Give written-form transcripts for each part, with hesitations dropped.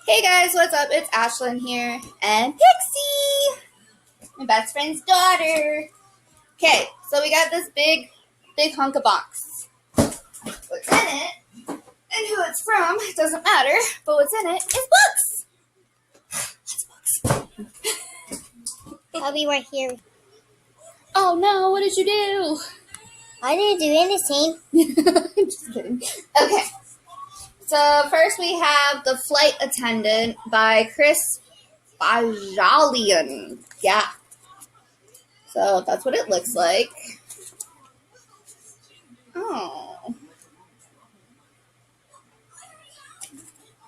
Hey guys, what's up? It's Ashlyn here and Pixie, my best friend's daughter. Okay, so we got this big hunk of box. What's in it and who it's from, it doesn't matter, but what's in it is books. Lots of books. I'll be right here. Oh no, what did you do? I didn't do anything. Just kidding. Okay. So first we have The Flight Attendant by Bohjalian. Yeah. So that's what it looks like. Oh.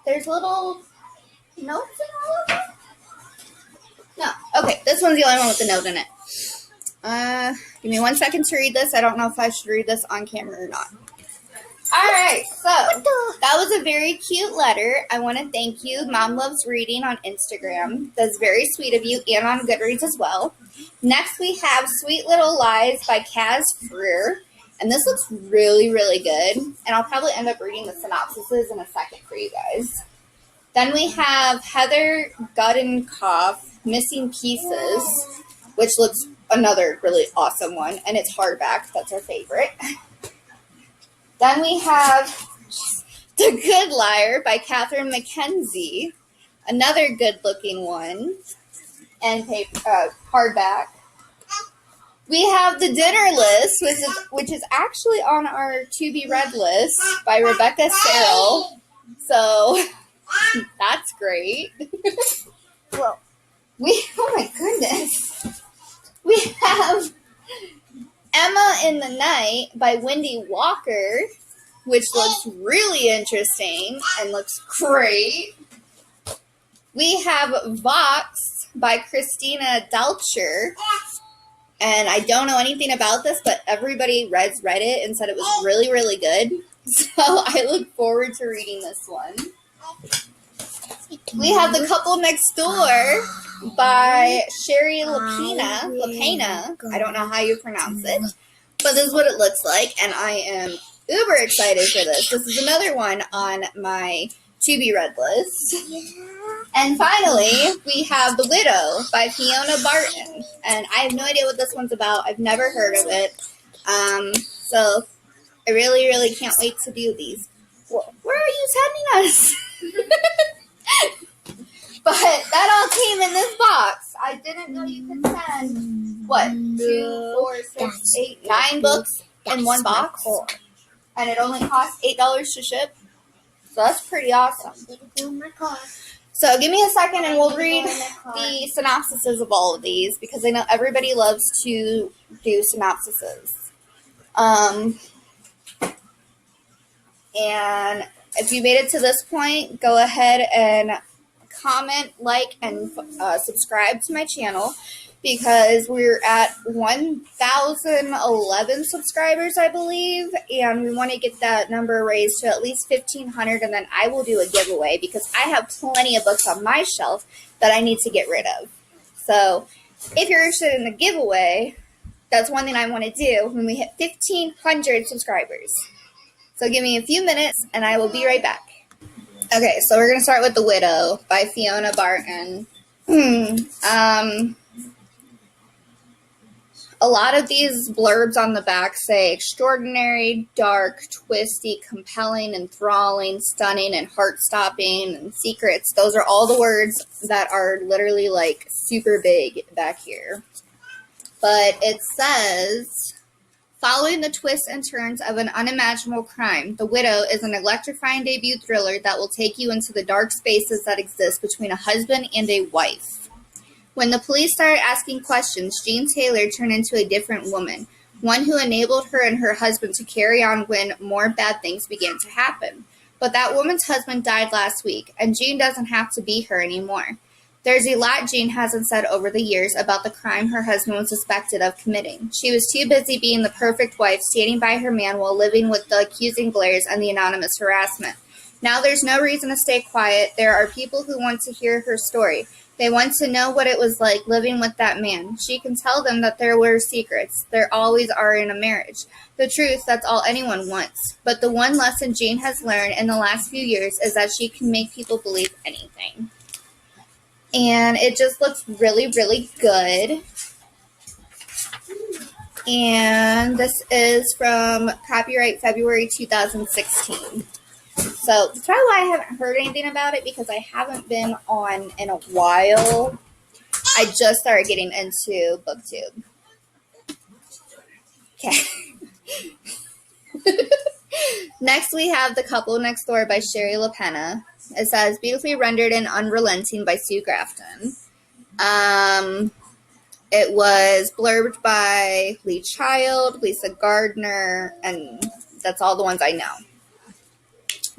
There's little notes in all of it? No. Okay, this one's the only one with the note in it. Give me 1 second to read this. I don't know if I should read this on camera or not. Alright, so that was a very cute letter. I want to thank you, MomLovesReading on Instagram. That's very sweet of you, and on Goodreads as well. Next we have Sweet Little Lies by Frear. And this looks really, really good. And I'll probably end up reading the synopsises in a second for you guys. Then we have Heather Gudenkauf, Missing Pieces, which looks another really awesome one. And it's hardback. That's our favorite. Then we have The Good Liar by McKenzie, another good-looking one, and hardback. We have The Dinner List, which is actually on our to-be-read list by Rebecca Serle, so that's great. Whoa. Oh my goodness. We have Emma in the Night by Wendy Walker, which looks really interesting and looks great. We have Vox by Christina Dalcher, and I don't know anything about this, but everybody read it and said it was really, really good. So I look forward to reading this one. We have The Couple Next Door by Shari Lapena. I don't know how you pronounce it, but this is what it looks like, and I am uber excited for this. This is another one on my to-be-read list. And finally, we have The Widow by Fiona Barton, and I have no idea what this one's about. I've never heard of it, so I really, really can't wait to do these. Where are you sending us? But that all came in this box. I didn't know you could send, 2, 4, 6, 8, 9 books in one box? And it only costs $8 to ship. So that's pretty awesome. So give me a second and we'll read the synopsises of all of these, because I know everybody loves to do synopsises. And if you made it to this point, go ahead and comment, like, and subscribe to my channel, because we're at 1,011 subscribers, I believe, and we want to get that number raised to at least 1,500, and then I will do a giveaway, because I have plenty of books on my shelf that I need to get rid of. So if you're interested in the giveaway, that's one thing I want to do when we hit 1,500 subscribers. So give me a few minutes, and I will be right back. Okay, so we're going to start with The Widow by Fiona Barton. A lot of these blurbs on the back say extraordinary, dark, twisty, compelling, enthralling, stunning, and heart-stopping, and secrets. Those are all the words that are literally like super big back here. But it says, following the twists and turns of an unimaginable crime, The Widow is an electrifying debut thriller that will take you into the dark spaces that exist between a husband and a wife. When the police started asking questions, Jean Taylor turned into a different woman, one who enabled her and her husband to carry on when more bad things began to happen. But that woman's husband died last week, and Jean doesn't have to be her anymore. There's a lot Jean hasn't said over the years about the crime her husband was suspected of committing. She was too busy being the perfect wife, standing by her man while living with the accusing glares and the anonymous harassment. Now there's no reason to stay quiet. There are people who want to hear her story. They want to know what it was like living with that man. She can tell them that there were secrets. There always are in a marriage. The truth, that's all anyone wants. But the one lesson Jane has learned in the last few years is that she can make people believe anything. And it just looks really, really good. And this is from copyright February 2016. So that's probably why I haven't heard anything about it, because I haven't been on in a while. I just started getting into BookTube. Okay. Next we have The Couple Next Door by Shari Lapena. It says, beautifully rendered and unrelenting by Sue Grafton. It was blurbed by Lee Child, Lisa Gardner, and that's all the ones I know.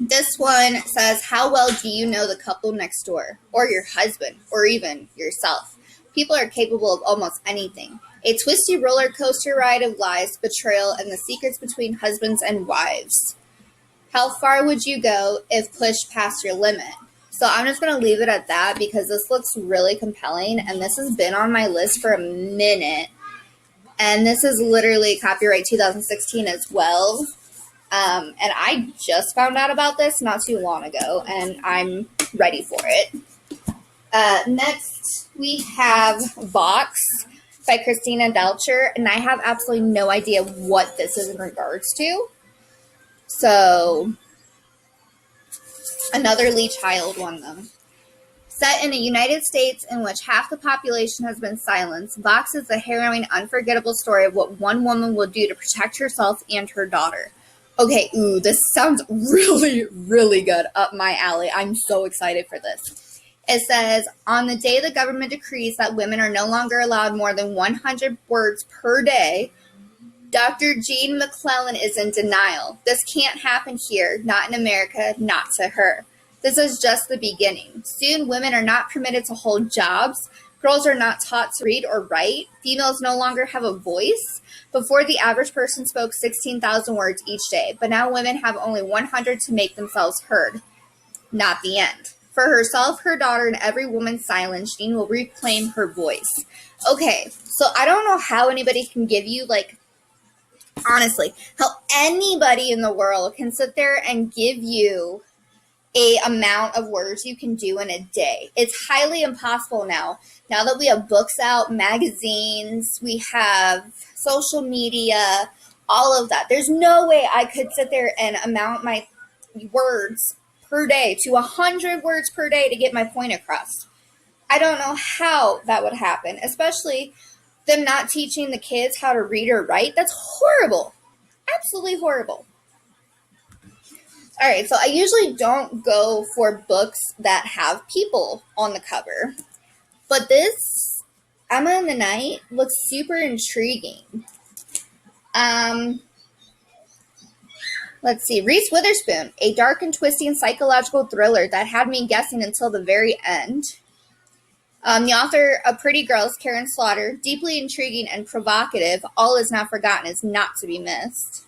This one says, how well do you know the couple next door, or your husband, or even yourself? People are capable of almost anything. A twisty roller coaster ride of lies, betrayal, and the secrets between husbands and wives. How far would you go if pushed past your limit? So I'm just going to leave it at that, because this looks really compelling, and this has been on my list for a minute. And this is literally copyright 2016 as well. And I just found out about this not too long ago, and I'm ready for it. Next, we have Vox by Christina Dalcher, and I have absolutely no idea what this is in regards to. So, another Lee Child one, though. Set in the United States, in which half the population has been silenced, Vox is the harrowing, unforgettable story of what one woman will do to protect herself and her daughter. Okay, this sounds really, really good, up my alley. I'm so excited for this. It says, on the day the government decrees that women are no longer allowed more than 100 words per day, Dr. Jean McClellan is in denial. This can't happen here, not in America, not to her. This is just the beginning. Soon, women are not permitted to hold jobs. Girls are not taught to read or write. Females no longer have a voice. Before, the average person spoke 16,000 words each day, but now women have only 100 to make themselves heard. Not the end. For herself, her daughter, and every woman silenced, Jean will reclaim her voice. Okay, so I don't know how anybody can give you, honestly, how anybody in the world can sit there and give you a amount of words you can do in a day. It's highly impossible now. Now that we have books out, magazines, we have social media, all of that. There's no way I could sit there and amount my words per day to 100 words per day to get my point across. I don't know how that would happen, especially them not teaching the kids how to read or write. That's horrible. Absolutely horrible. All right, so I usually don't go for books that have people on the cover, but this Emma in the Night looks super intriguing. Let's see, Reese Witherspoon, a dark and twisting psychological thriller that had me guessing until the very end. The author of Pretty Girls, Karen Slaughter, deeply intriguing and provocative, All Is Not Forgotten is not to be missed.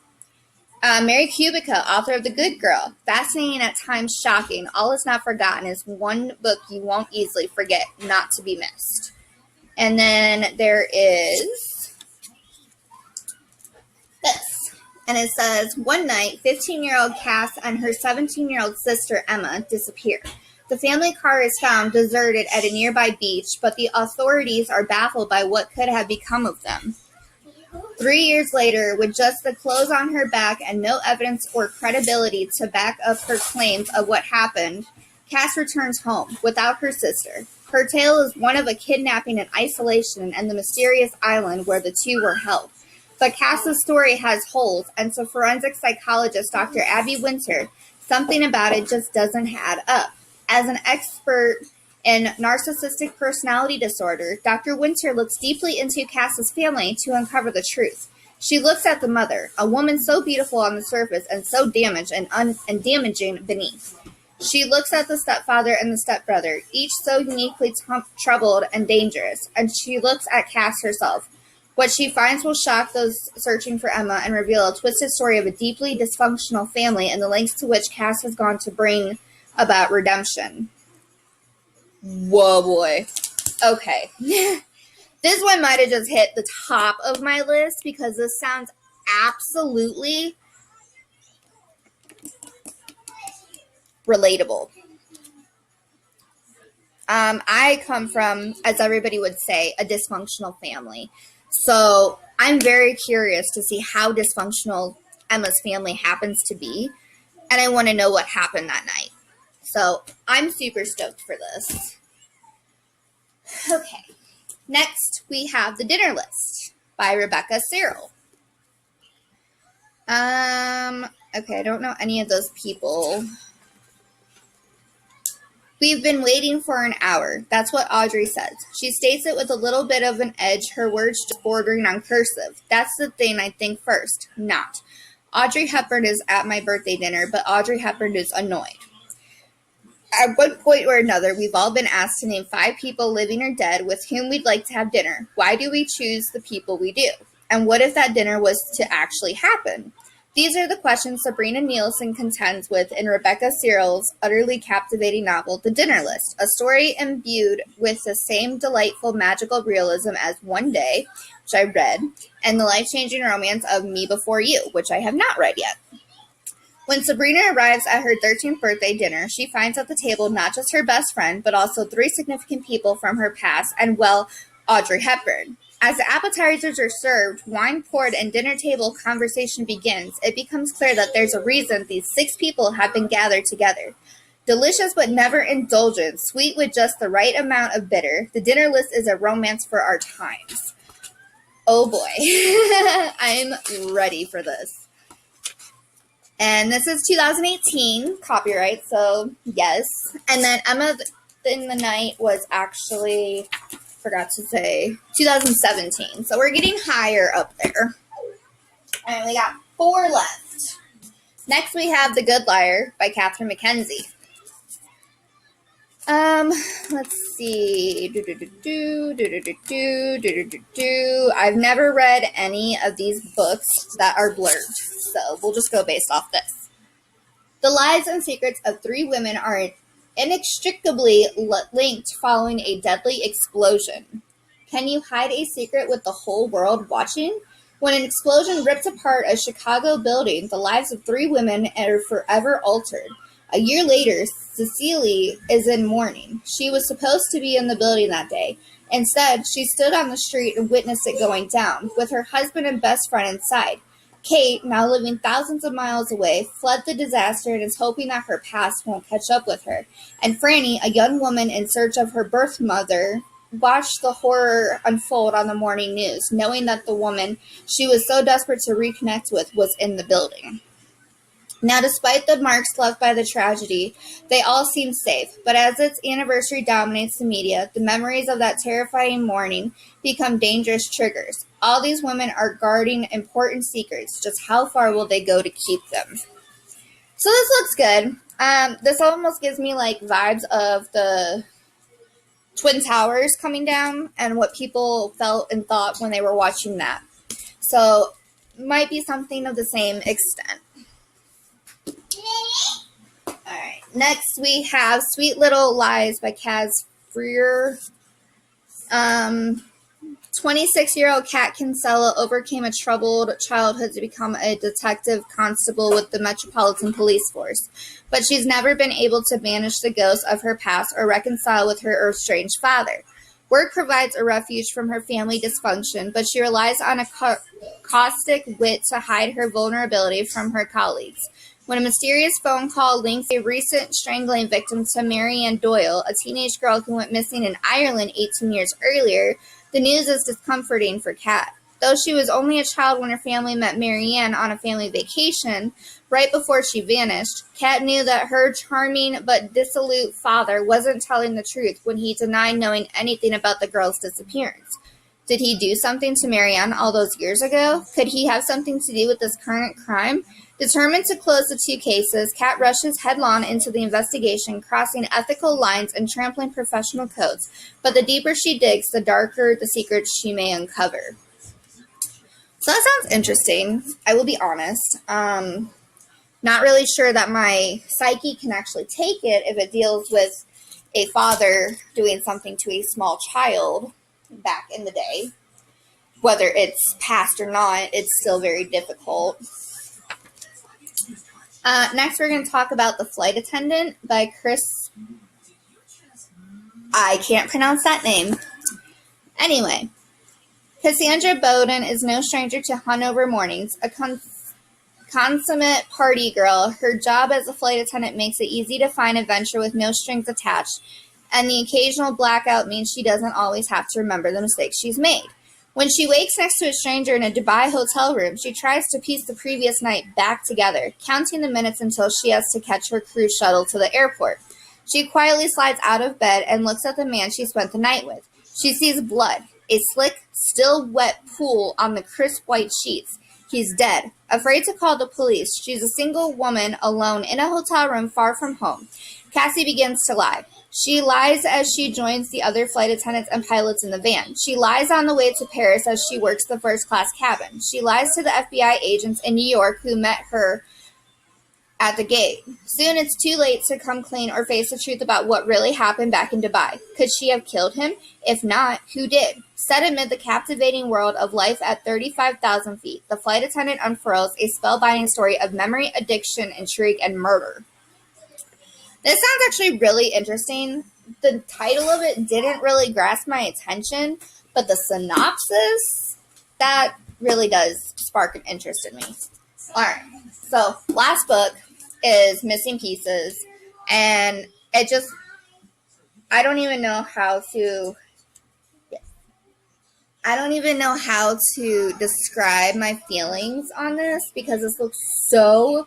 Mary Kubica, author of The Good Girl, fascinating at times shocking, All Is Not Forgotten is one book you won't easily forget, not to be missed. And then there is this, and it says, one night, 15-year-old Cass and her 17-year-old sister Emma disappear. The family car is found deserted at a nearby beach, but the authorities are baffled by what could have become of them. 3 years later, with just the clothes on her back and no evidence or credibility to back up her claims of what happened, Cass returns home without her sister. Her tale is one of a kidnapping and isolation and the mysterious island where the two were held. But Cass's story has holes, and so forensic psychologist Dr. Abby Winter, something about it just doesn't add up. As an expert in narcissistic personality disorder, Dr. Winter looks deeply into Cass's family to uncover the truth. She looks at the mother, a woman so beautiful on the surface and so damaged and damaging beneath. She looks at the stepfather and the stepbrother, each so uniquely troubled and dangerous, and she looks at Cass herself, What she finds will shock those searching for Emma and reveal a twisted story of a deeply dysfunctional family and the lengths to which Cass has gone to bring about redemption. Whoa, boy. Okay. This one might have just hit the top of my list because this sounds absolutely relatable. I come from, as everybody would say, a dysfunctional family. So I'm very curious to see how dysfunctional Emma's family happens to be. And I want to know what happened that night. So I'm super stoked for this. Okay. Next, we have The Dinner List by Rebecca Serle. Okay, I don't know any of those people. We've been waiting for an hour. That's what Audrey says. She states it with a little bit of an edge, her words just bordering on cursive. That's the thing I think first. Not. Audrey Hepburn is at my birthday dinner, but Audrey Hepburn is annoyed. At one point or another, we've all been asked to name 5 people living or dead with whom we'd like to have dinner. Why do we choose the people we do? And what if that dinner was to actually happen? These are the questions Sabrina Nielsen contends with in Rebecca Serle's utterly captivating novel, The Dinner List, a story imbued with the same delightful magical realism as One Day, which I read, and the life-changing romance of Me Before You, which I have not read yet. When Sabrina arrives at her 13th birthday dinner, she finds at the table not just her best friend, but also 3 significant people from her past and, well, Audrey Hepburn. As the appetizers are served, wine poured, and dinner table conversation begins, it becomes clear that there's a reason these 6 people have been gathered together. Delicious but never indulgent, sweet with just the right amount of bitter, The Dinner List is a romance for our times. Oh boy, I'm ready for this. And this is 2018, copyright, so yes. And then Emma in the Night was actually, forgot to say, 2017. So we're getting higher up there. And we got 4 left. Next we have The Good Liar by Catherine McKenzie. Let's see. I've never read any of these books that are blurred, so we'll just go based off this. The lives and secrets of 3 women are inextricably linked following a deadly explosion. Can you hide a secret with the whole world watching? When an explosion rips apart a Chicago building, the lives of 3 women are forever altered. A year later, Cecily is in mourning. She was supposed to be in the building that day. Instead, she stood on the street and witnessed it going down, with her husband and best friend inside. Kate, now living thousands of miles away, fled the disaster and is hoping that her past won't catch up with her. And Franny, a young woman in search of her birth mother, watched the horror unfold on the morning news, knowing that the woman she was so desperate to reconnect with was in the building. Now, despite the marks left by the tragedy, they all seem safe, but as its anniversary dominates the media, the memories of that terrifying morning become dangerous triggers. All these women are guarding important secrets. Just how far will they go to keep them? So this looks good. This almost gives me like vibes of the Twin Towers coming down and what people felt and thought when they were watching that. So might be something of the same extent. Alright, next we have Sweet Little Lies by Kaz Frear. 26-year-old Kat Kinsella overcame a troubled childhood to become a detective constable with the Metropolitan Police Force, but she's never been able to banish the ghosts of her past or reconcile with her estranged father. Work provides a refuge from her family dysfunction, but she relies on a caustic wit to hide her vulnerability from her colleagues. When a mysterious phone call links a recent strangling victim to Marianne Doyle, a teenage girl who went missing in Ireland 18 years earlier, the news is discomforting for Kat. Though she was only a child when her family met Marianne on a family vacation, right before she vanished, Kat knew that her charming but dissolute father wasn't telling the truth when he denied knowing anything about the girl's disappearance. Did he do something to Marianne all those years ago? Could he have something to do with this current crime? Determined to close the 2 cases, Kat rushes headlong into the investigation, crossing ethical lines and trampling professional codes. But the deeper she digs, the darker the secrets she may uncover. So that sounds interesting. I will be honest. Not really sure that my psyche can actually take it if it deals with a father doing something to a small child back in the day. Whether it's past or not, it's still very difficult. Next, we're going to talk about The Flight Attendant by Chris. I can't pronounce that name. Anyway, Cassandra Bowden is no stranger to hungover mornings. A consummate party girl, her job as a flight attendant makes it easy to find adventure with no strings attached, and the occasional blackout means she doesn't always have to remember the mistakes she's made. When she wakes next to a stranger in a Dubai hotel room, she tries to piece the previous night back together, counting the minutes until she has to catch her cruise shuttle to the airport. She quietly slides out of bed and looks at the man she spent the night with. She sees blood, a slick, still wet pool on the crisp white sheets. He's dead. Afraid to call the police, she's a single woman alone in a hotel room far from home. Cassie begins to lie. She lies as she joins the other flight attendants and pilots in the van. She lies on the way to Paris as she works the first-class cabin. She lies to the FBI agents in New York who met her at the gate. Soon it's too late to come clean or face the truth about what really happened back in Dubai. Could she have killed him? If not, who did? Set amid the captivating world of life at 35,000 feet, The Flight Attendant unfurls a spellbinding story of memory, addiction, intrigue, and murder. This sounds actually really interesting. The title of it didn't really grasp my attention, but the synopsis, that really does spark an interest in me. Alright, so last book is Missing Pieces, and I don't even know how to describe my feelings on this because this looks so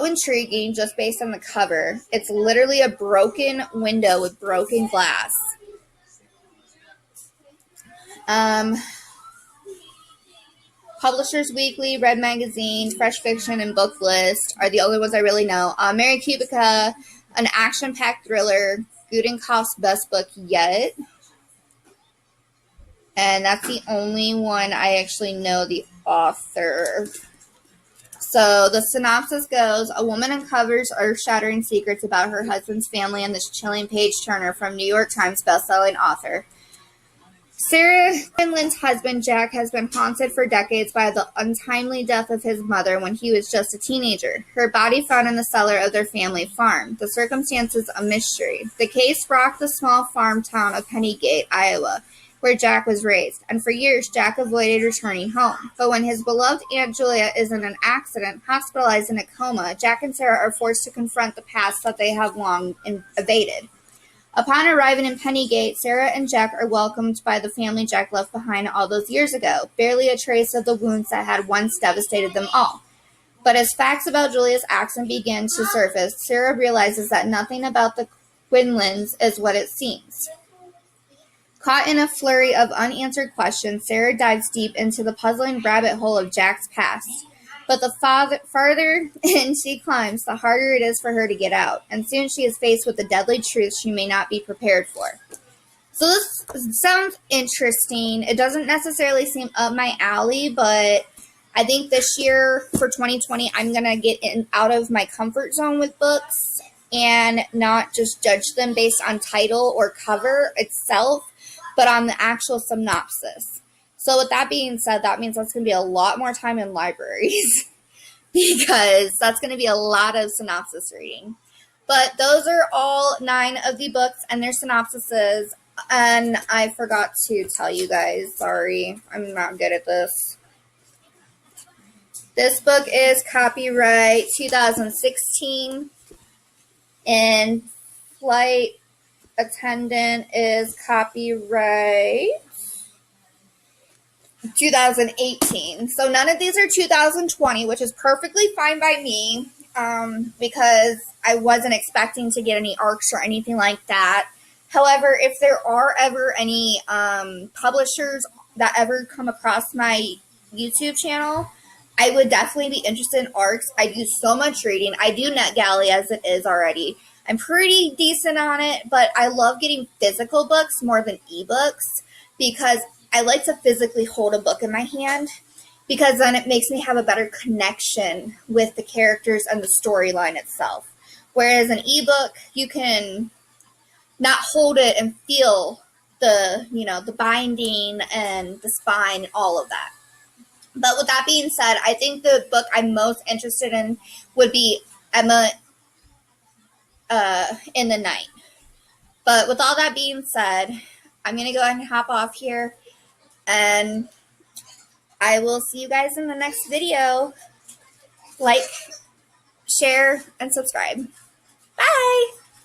intriguing just based on the cover. It's literally a broken window with broken glass. Publishers Weekly, Red Magazine, Fresh Fiction, and Book List are the only ones I really know. Mary Kubica, an action-packed thriller, Gudenkauf's best book yet. And that's the only one I actually know the author. So the synopsis goes, a woman uncovers earth-shattering secrets about her husband's family and this chilling page-turner from New York Times bestselling author. Sarah Quinlan's husband, Jack, has been haunted for decades by the untimely death of his mother when he was just a teenager. Her body found in the cellar of their family farm. The circumstances a mystery. The case rocked the small farm town of Pennygate, Iowa, where Jack was raised, and for years Jack avoided returning home. But when his beloved Aunt Julia is in an accident, hospitalized in a coma, Jack and Sarah are forced to confront the past that they have long evaded. Upon arriving in Pennygate, Sarah and Jack are welcomed by the family Jack left behind all those years ago, barely a trace of the wounds that had once devastated them all. But as facts about Julia's accident begin to surface, Sarah realizes that nothing about the Quinlans is what it seems. Caught in a flurry of unanswered questions, Sarah dives deep into the puzzling rabbit hole of Jack's past. But the farther in she climbs, the harder it is for her to get out, and soon she is faced with the deadly truth she may not be prepared for. So this sounds interesting. It doesn't necessarily seem up my alley, but I think this year for 2020, I'm going to get out of my comfort zone with books and not just judge them based on title or cover itself, but on the actual synopsis. So with that being said, that means that's going to be a lot more time in libraries because that's going to be a lot of synopsis reading. But those are all 9 of the books and their synopsises. And I forgot to tell you guys, sorry, I'm not good at this. This book is copyright 2016 and Flight Attendant is copyright 2018. So none of these are 2020, which is perfectly fine by me because I wasn't expecting to get any arcs or anything like that. However, if there are ever any publishers that ever come across my YouTube channel, I would definitely be interested in arcs. I do so much reading. I do NetGalley as it is already. I'm pretty decent on it, but I love getting physical books more than ebooks because I like to physically hold a book in my hand. because then it makes me have a better connection with the characters and the storyline itself. Whereas an ebook, you can not hold it and feel the, the binding and the spine and all of that. But with that being said, I think the book I'm most interested in would be Emma in the Night. But with all that being said, I'm going to go ahead and hop off here, and I will see you guys in the next video. Like, share, and subscribe. Bye!